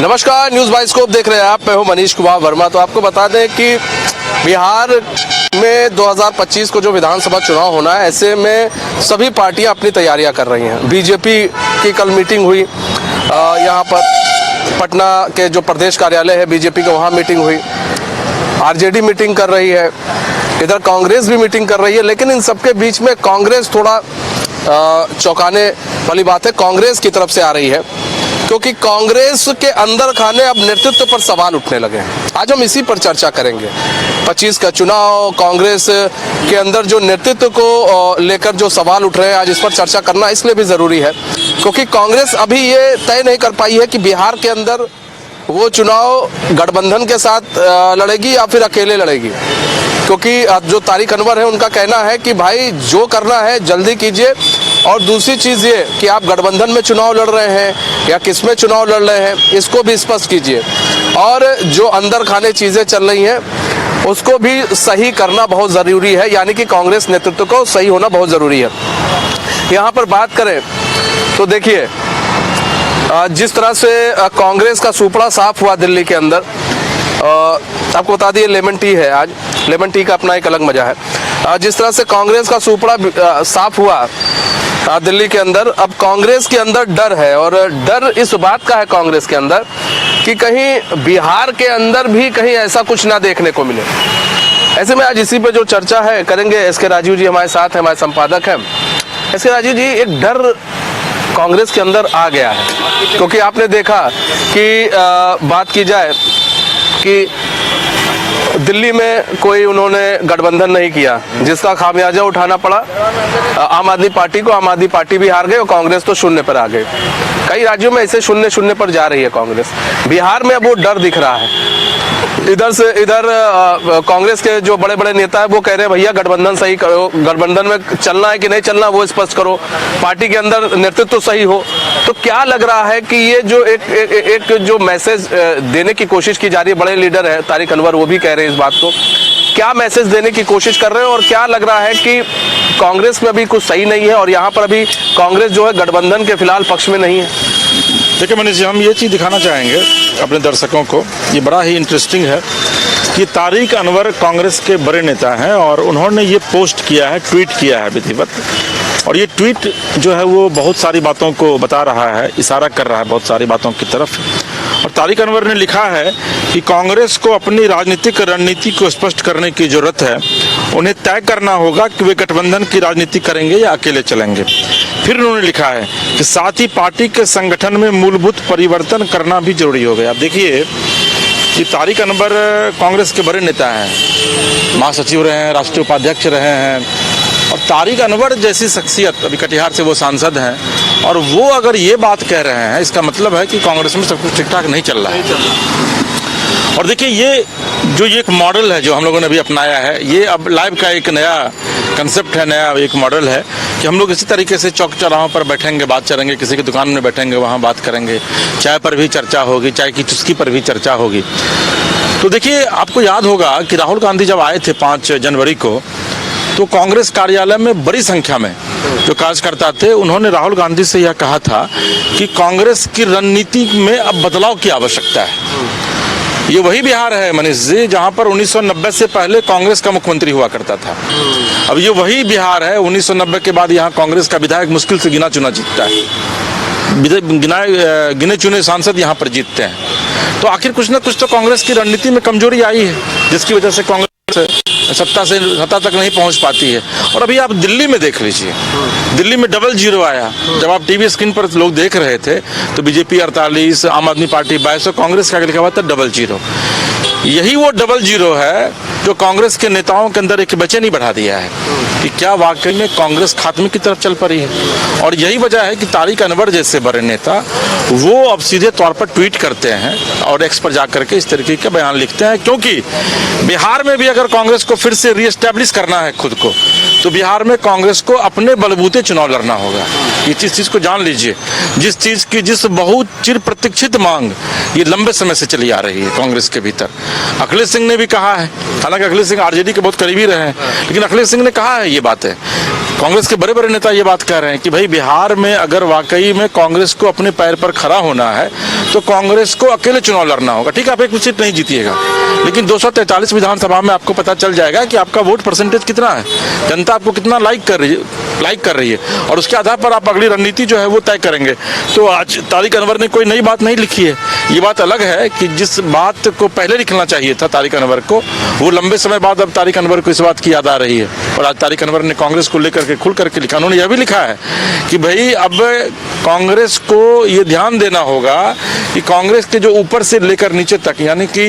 नमस्कार, news bioscope देख रहे हैं आप। मैं हूं मनीष कुमार वर्मा। तो आपको बता दें कि बिहार में 2025 को जो विधानसभा चुनाव होना है, ऐसे में सभी पार्टियां अपनी तैयारियां कर रही हैं। बीजेपी की कल मीटिंग हुई, यहां पर पटना के जो प्रदेश कार्यालय है बीजेपी का, वहां मीटिंग हुई। आरजेडी मीटिंग कर रही है, इधर कांग्रेस भी मीटिंग कर रही है। लेकिन इन सबके बीच में कांग्रेस थोड़ा चौंकाने वाली बात है कांग्रेस की तरफ से आ रही है, क्योंकि कांग्रेस के अंदर खाने अब नेतृत्व पर सवाल उठने लगे हैं। आज हम इसी पर चर्चा करेंगे। 25 का चुनाव, कांग्रेस के अंदर जो नेतृत्व को लेकर जो सवाल उठ रहे हैं, आज इस पर चर्चा करना इसलिए भी जरूरी है क्योंकि कांग्रेस अभी ये तय नहीं कर पाई है कि बिहार के अंदर वो चुनाव गठबंधन के साथ लड़ेगी या फिर अकेले लड़ेगी। क्योंकि जो तारिक अनवर है, उनका कहना है कि भाई जो करना है जल्दी कीजिए, और दूसरी चीज़ ये कि आप गठबंधन में चुनाव लड़ रहे हैं या किस में चुनाव लड़ रहे हैं, इसको भी स्पष्ट कीजिए। और जो अंदर खाने चीज़ें चल रही हैं उसको भी सही करना बहुत ज़रूरी है, यानी कि कांग्रेस नेतृत्व को सही होना बहुत ज़रूरी है। यहाँ पर बात करें तो देखिए, जिस तरह से कांग्रेस का सुपड़ा साफ हुआ दिल्ली के अंदर, आपको बता दिए लेमन टी है आज, लेमन टी का अपना एक अलग मजा है। जिस तरह से कांग्रेस का सुपड़ा साफ हुआ दिल्ली के अंदर, अब कांग्रेस के अंदर डर है, और डर इस बात का है कांग्रेस के अंदर कि कहीं बिहार के अंदर भी कहीं ऐसा कुछ ना देखने को मिले। ऐसे में आज इसी पे जो चर्चा है करेंगे। एसके राजीव जी हमारे साथ हैं, हमारे संपादक हैं। एसके राजीव जी, एक डर कांग्रेस के अंदर आ गया है, क्योंकि आपने देखा कि बात की जाए कि दिल्ली में कोई उन्होंने गठबंधन नहीं किया, जिसका खामियाजा उठाना पड़ा आम आदमी पार्टी को। आम आदमी पार्टी भी हार गई और कांग्रेस तो शून्य पर आ गई। कई राज्यों में ऐसे शून्य पर जा रही है कांग्रेस। बिहार में अब वो डर दिख रहा है। इधर कांग्रेस के जो बड़े बड़े नेता है वो कह रहे हैं भैया गठबंधन सही करो, गठबंधन में चलना है कि नहीं चलना वो स्पष्ट करो, पार्टी के अंदर नेतृत्व तो सही हो। तो क्या लग रहा है कि ये जो एक जो मैसेज देने की कोशिश की जा रही है, बड़े लीडर है तारिक अनवर, वो भी कह रहे हैं इस बात को, क्या मैसेज देने की कोशिश कर रहे हैं, और क्या लग रहा है कि कांग्रेस में अभी कुछ सही नहीं है और यहाँ पर अभी कांग्रेस जो है गठबंधन के फिलहाल पक्ष में नहीं है? देखिए मनीष जी, हम ये चीज़ दिखाना चाहेंगे अपने दर्शकों को, ये बड़ा ही इंटरेस्टिंग है कि तारिक अनवर कांग्रेस के बड़े नेता हैं और उन्होंने ये पोस्ट किया है, ट्वीट किया है विधिवत। और ये ट्वीट जो है वो बहुत सारी बातों को बता रहा है, इशारा कर रहा है बहुत सारी बातों की तरफ। और तारिक अनवर ने लिखा है कि कांग्रेस को अपनी राजनीतिक रणनीति को स्पष्ट करने की जरूरत है। उन्हें तय करना होगा कि वे गठबंधन की राजनीति करेंगे या अकेले चलेंगे। फिर उन्होंने लिखा है कि साथ ही पार्टी के संगठन में मूलभूत परिवर्तन करना भी जरूरी हो गया। अब देखिए कि तारिक अनवर कांग्रेस के बड़े नेता हैं, महासचिव रहे हैं, राष्ट्रीय उपाध्यक्ष रहे हैं, और तारिक अनवर जैसी शख्सियत, अभी कटिहार से वो सांसद हैं, और वो अगर ये बात कह रहे हैं, इसका मतलब है कि कांग्रेस में सब कुछ ठीक ठाक नहीं चल रहा है। और देखिए ये एक मॉडल है जो हम लोगों ने भी अपनाया है। ये अब लाइव का एक नया कंसेप्ट है, नया एक मॉडल है कि हम लोग इसी तरीके से चौक चौराहों पर बैठेंगे, बात करेंगे, किसी की दुकान में बैठेंगे, वहाँ बात करेंगे, चाय पर भी चर्चा होगी, चाय की चुस्की पर भी चर्चा होगी। तो देखिए, आपको याद होगा कि राहुल गांधी जब आए थे 5 जनवरी को, तो कांग्रेस कार्यालय में बड़ी संख्या में जो कार्यकर्ता थे, उन्होंने राहुल गांधी से यह कहा था कि कांग्रेस की रणनीति में अब बदलाव की आवश्यकता है। ये वही बिहार है मनीष जी जहां पर 1990 से पहले कांग्रेस का मुख्यमंत्री हुआ करता था। अब ये वही बिहार है, 1990 के बाद यहाँ कांग्रेस का विधायक मुश्किल से गिना चुना जीतता है, गिने चुने सांसद यहाँ पर जीतते हैं। तो आखिर कुछ ना कुछ तो कांग्रेस की रणनीति में कमजोरी आई है, जिसकी वजह से कांग्रेस सत्ता तक नहीं पहुंच पाती है। और अभी आप दिल्ली में देख लीजिए, दिल्ली में 00 आया। जब आप टीवी स्क्रीन पर लोग देख रहे थे तो बीजेपी 48, आम आदमी पार्टी 22, कांग्रेस का लिखा हुआ था 00। यही वो 00 है जो कांग्रेस के नेताओं के अंदर एक बेचैनी बढ़ा दिया है कि क्या वाकई में कांग्रेस खात्मे की तरफ चल पड़ी है। और यही वजह है कि तारिक अनवर जैसे बड़े नेता वो अब सीधे तौर पर ट्वीट करते हैं और एक्स पर जाकर के इस तरीके का बयान लिखते हैं, क्योंकि बिहार में भी अगर कांग्रेस को फिर से रीएस्टैब्लिश करना है खुद को, तो बिहार में कांग्रेस को अपने बलबूते चुनाव लड़ना होगा। ये चीज को जान लीजिए, जिस बहुत चिर प्रतीक्षित मांग ये लंबे समय से चली आ रही है कांग्रेस के भीतर। अखिलेश सिंह ने भी कहा है, हालांकि अखिलेश सिंह आरजेडी के बहुत करीबी रहे हैं, लेकिन अखिलेश सिंह ने कहा है ये बातें। कांग्रेस के बड़े बड़े नेता ये बात कह रहे हैं कि भाई बिहार में अगर वाकई में कांग्रेस को अपने पैर पर खड़ा होना है तो कांग्रेस को अकेले चुनाव लड़ना होगा। ठीक है, आप एक सीट नहीं जीतिएगा, लेकिन 243 विधानसभा में आपको पता चल जाएगा कि आपका वोट परसेंटेज कितना है, जनता आपको कितना लाइक कर रही है और उसके आधार पर आप अगली रणनीति जो है वो तय करेंगे। तो आज तारिक अनवर ने कोई नई बात नहीं लिखी है। ये बात अलग है कि जिस बात को पहले लिखना चाहिए था तारिक अनवर को, वो लंबे समय बाद अब तारिक अनवर को इस बात की याद आ रही है। और आज तारिक अनवर ने कांग्रेस को लेकर के खुल करके लिखा, उन्होंने यह भी लिखा है कि भाई अब कांग्रेस को ये ध्यान देना होगा कि कांग्रेस के जो ऊपर से लेकर नीचे तक, यानी कि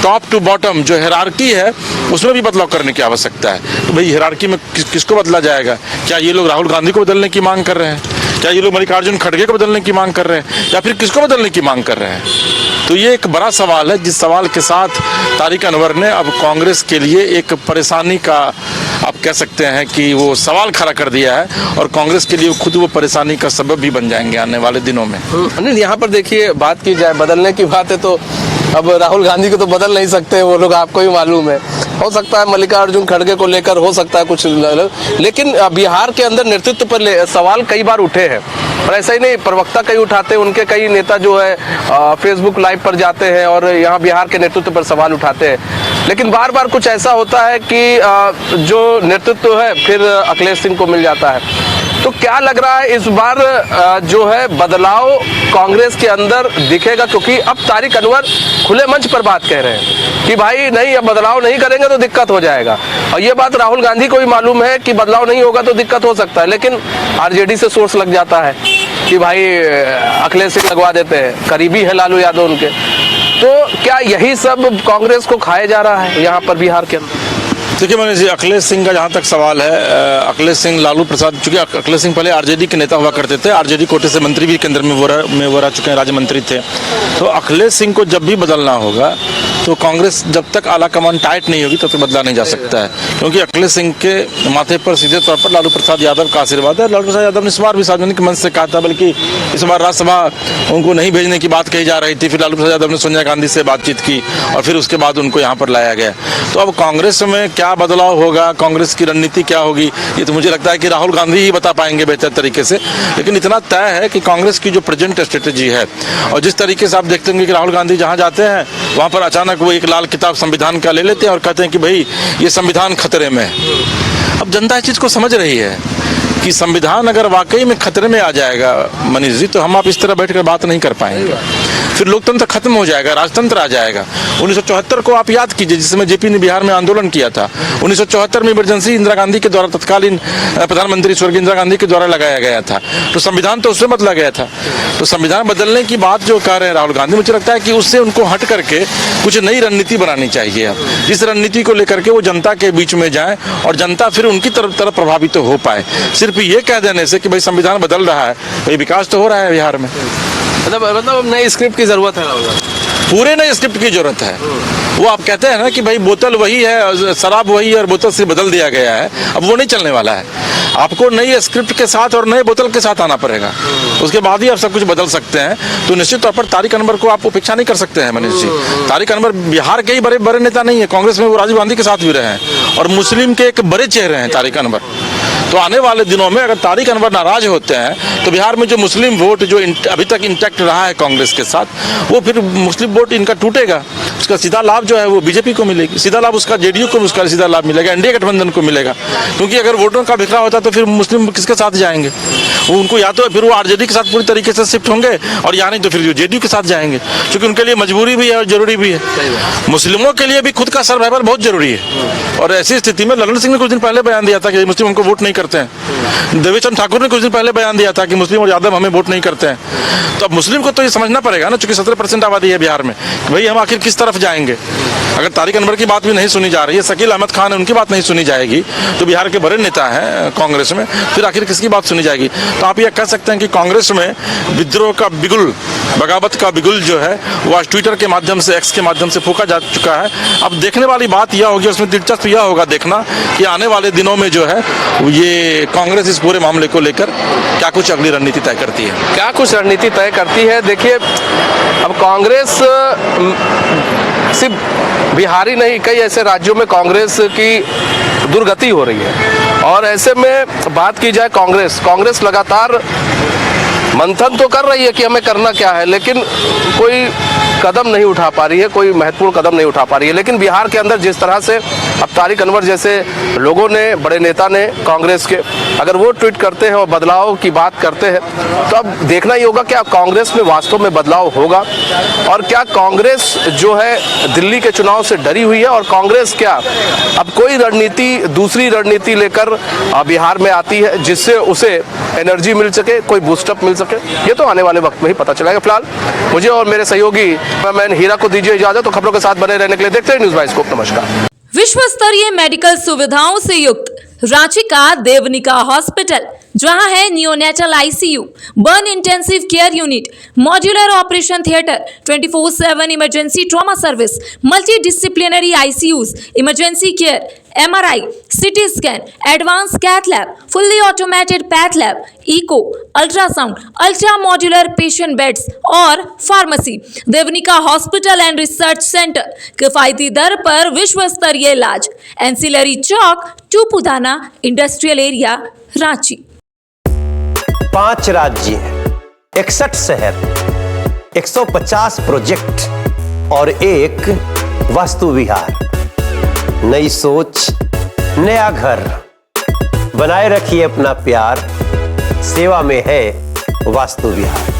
टॉप टू बॉटम जो हायरार्की है उसमें भी बदलाव करने की आवश्यकता है। तो भाई हायरार्की में किसको बदला जाएगा? क्या ये लोग राहुल गांधी को बदलने की मांग कर रहे हैं? क्या ये लोग मल्लिकार्जुन खड़गे को बदलने की मांग कर रहे हैं, या फिर किसको बदलने की मांग कर रहे हैं? तो ये एक बड़ा सवाल है, जिस सवाल के साथ तारिक अनवर ने अब कांग्रेस के लिए एक परेशानी का, आप कह सकते हैं कि वो सवाल खड़ा कर दिया है और कांग्रेस के लिए खुद वो परेशानी का सबब भी बन जाएंगे आने वाले दिनों में। नहीं, यहाँ पर देखिए, बात की जाए बदलने की बात है तो अब राहुल गांधी को तो बदल नहीं सकते वो लोग, आपको ही मालूम है। हो सकता है मल्लिकार्जुन खड़गे को लेकर हो सकता है कुछ, लेकिन बिहार के अंदर नेतृत्व पर सवाल कई बार उठे हैं। और ऐसा ही नहीं, प्रवक्ता कई उठाते हैं, उनके कई नेता जो है फेसबुक लाइव पर जाते हैं और यहाँ बिहार के नेतृत्व पर सवाल उठाते हैं। लेकिन बार बार कुछ ऐसा होता है कि जो नेतृत्व है फिर अखिलेश सिंह को मिल जाता है। तो क्या लग रहा है इस बार जो है बदलाव कांग्रेस के अंदर दिखेगा? क्योंकि अब तारिक अनवर खुले मंच पर बात कह रहे हैं कि भाई नहीं, अब बदलाव नहीं करेंगे तो दिक्कत हो जाएगा। और ये बात राहुल गांधी को भी मालूम है कि बदलाव नहीं होगा तो दिक्कत हो सकता है, लेकिन आरजेडी से सोर्स लग जाता है कि भाई अखिलेश सिंह लगवा देते हैं, करीबी है लालू यादव उनके। तो क्या यही सब कांग्रेस को खाया जा रहा है यहाँ पर बिहार के अंदर? देखिए मनीष जी, अखिलेश सिंह का जहाँ तक सवाल है, अखिलेश सिंह लालू प्रसाद, चूंकि अखिलेश सिंह पहले आरजेडी के नेता हुआ करते थे, आरजेडी कोटे से मंत्री भी केंद्र में वो रह चुके हैं, राज्य मंत्री थे। तो अखिलेश सिंह को जब भी बदलना होगा तो कांग्रेस जब तक आला कमान टाइट नहीं होगी तब तक बदला नहीं जा सकता है, क्योंकि अखिलेश सिंह के माथे पर सीधे तौर पर लालू प्रसाद यादव का आशीर्वाद है। लालू प्रसाद यादव ने इस बार भी सार्वजनिक मंच से कहा था, बल्कि इस बार राज्यसभा उनको नहीं भेजने की बात कही जा रही थी, फिर लालू प्रसाद यादव ने सोनिया गांधी से बातचीत की और फिर उसके बाद उनको यहाँ पर लाया गया। तो अब कांग्रेस में क्या बदलाव होगा, कांग्रेस की रणनीति क्या होगी, ये तो मुझे लगता है कि राहुल गांधी ही बता पाएंगे बेहतर तरीके से। लेकिन इतना तय है कि कांग्रेस की जो प्रेजेंट स्ट्रेटेजी है और जिस तरीके से आप देखते होंगे कि राहुल गांधी जहां जाते हैं वहां पर अचानक वो एक लाल किताब संविधान का ले लेते हैं और कहते हैं कि भाई ये संविधान खतरे में है। अब जनता इस चीज को समझ रही है कि संविधान अगर वाकई में खतरे में आ जाएगा मनीष जी, तो हम आप इस तरह बैठकर बात नहीं कर पाएंगे, फिर लोकतंत्र खत्म हो जाएगा, राजतंत्र आ जाएगा। 1974 को आप याद कीजिए, जिसमें जेपी ने बिहार में आंदोलन किया था। 1974 में इमरजेंसी इंदिरा गांधी के द्वारा, तत्कालीन प्रधानमंत्री स्वर्गीय इंदिरा गांधी के द्वारा लगाया गया था, तो संविधान तो उसमें बदला गया था। तो संविधान बदलने की बात जो कह रहे हैं राहुल गांधी, मुझे लगता है कि उससे उनको हट करके कुछ नई रणनीति बनानी चाहिए, जिस रणनीति को लेकर के वो जनता के बीच में जाए और जनता फिर उनकी तरफ प्रभावित हो पाए। सिर्फ ये कह देने से कि भाई संविधान बदल रहा है, भाई विकास तो हो रहा है बिहार में। मतलब नई स्क्रिप्ट की जरूरत है, पूरे नए स्क्रिप्ट की जरूरत है। वो आप कहते हैं ना कि भाई बोतल वही है, शराब वही है और बोतल से बदल दिया गया है, अब वो नहीं चलने वाला है। आपको नई स्क्रिप्ट के साथ और नए बोतल के साथ आना पड़ेगा, उसके बाद ही आप सब कुछ बदल सकते हैं। तो निश्चित तौर पर तारिक अनवर को आप उपेक्षा नहीं कर सकते हैं मनीष जी। तारिक अनवर बिहार के ही बड़े बड़े नेता नहीं है, कांग्रेस में वो राजीव गांधी के साथ भी रहे हैं और मुस्लिम के एक बड़े चेहरे हैं तारिक अनवर। तो आने वाले दिनों में अगर तारिक अनवर नाराज होते हैं तो बिहार में जो मुस्लिम वोट जो अभी तक इंटैक्ट रहा है कांग्रेस के साथ, वो फिर मुस्लिम वोट इनका टूटेगा। उसका सीधा लाभ जो है वो बीजेपी को मिलेगी, सीधा लाभ उसका जेडीयू को उसका सीधा लाभ मिलेगा, एनडीए गठबंधन को मिलेगा। क्योंकि अगर वोटों का बिखरा होता तो फिर मुस्लिम किसके साथ जाएंगे? वो उनको या तो फिर वो आरजेडी के साथ पूरी तरीके से शिफ्ट होंगे और या नहीं तो फिर जेडीयू के साथ जाएंगे, क्योंकि उनके लिए मजबूरी भी है और जरूरी भी है। मुस्लिमों के लिए भी खुद का सर्वाइवल बहुत जरूरी है। और ऐसी स्थिति में ललन सिंह ने कुछ दिन पहले बयान दिया था कि मुस्लिम हमको वोट नहीं करते हैं। देवेचंद ठाकुर ने कुछ दिन पहले बयान दिया था कि मुस्लिम और यादव हमें वोट नहीं करते हैं। तो अब मुस्लिम को तो ये समझना पड़ेगा ना, चूंकि 17% आबादी है बिहार में, भाई हम आखिर किस तरफ जाएंगे। अगर तारिक अनवर की बात भी नहीं सुनी जा रही है, शकील अहमद खान है उनकी बात नहीं सुनी जाएगी, तो बिहार के बड़े नेता हैं कांग्रेस में, फिर आखिर किसकी बात सुनी जाएगी। तो आप ये कह सकते हैं कि कांग्रेस में विद्रोह का बिगुल, बगावत का बिगुल जो है वो आज ट्विटर के माध्यम से, एक्स के माध्यम से फूंका जा चुका है। अब देखने वाली बात यह होगी, उसमें दिलचस्प यह होगा देखना कि आने वाले दिनों में जो है ये कांग्रेस इस पूरे मामले को लेकर क्या कुछ अगली रणनीति तय करती है, क्या कुछ रणनीति तय करती है। देखिए, अब कांग्रेस सिर्फ बिहारी नहीं, कई ऐसे राज्यों में कांग्रेस की दुर्गति हो रही है। और ऐसे में बात की जाए कांग्रेस लगातार मंथन तो कर रही है कि हमें करना क्या है, लेकिन कोई कदम नहीं उठा पा रही है, कोई महत्वपूर्ण कदम नहीं उठा पा रही है। लेकिन बिहार के अंदर जिस तरह से अब तारिक अनवर जैसे लोगों ने, बड़े नेता ने कांग्रेस के, अगर वो ट्वीट करते हैं और बदलाव की बात करते हैं, तो अब देखना ही होगा क्या कांग्रेस में वास्तव में बदलाव होगा और क्या कांग्रेस जो है दिल्ली के चुनाव से डरी हुई है और कांग्रेस क्या अब कोई दूसरी रणनीति लेकर बिहार में आती है जिससे उसे एनर्जी मिल सके, कोई बूस्टअप मिल सके। ये तो आने वाले वक्त में ही पता चलेगा। फिलहाल मुझे और मेरे सहयोगी मैन हीरा को दीजिए इजाजत। तो खबरों के साथ बने रहने के लिए देखते हैं न्यूज़ बाइस्कोप। नमस्कार। विश्व स्तरीय मेडिकल सुविधाओं से युक्त रांची का देवनिका हॉस्पिटल, जहां है neonatal ICU, burn intensive care unit, modular operation theatre, 24/7 emergency trauma service, multi disciplinary ICUs, emergency care, MRI, CT scan, advance cath lab, fully automated path lab, echo, ultrasound, ultra modular patient beds और pharmacy. Devnika hospital and research centre, किफायती दर पर विश्व स्तरीय इलाज, ancillary चौक, Tupudana industrial area, Ranchi. 5 राज्य, 61 शहर, 150 प्रोजेक्ट और एक वास्तु विहार। नई सोच, नया घर। बनाए रखिए अपना प्यार, सेवा में है वास्तु विहार।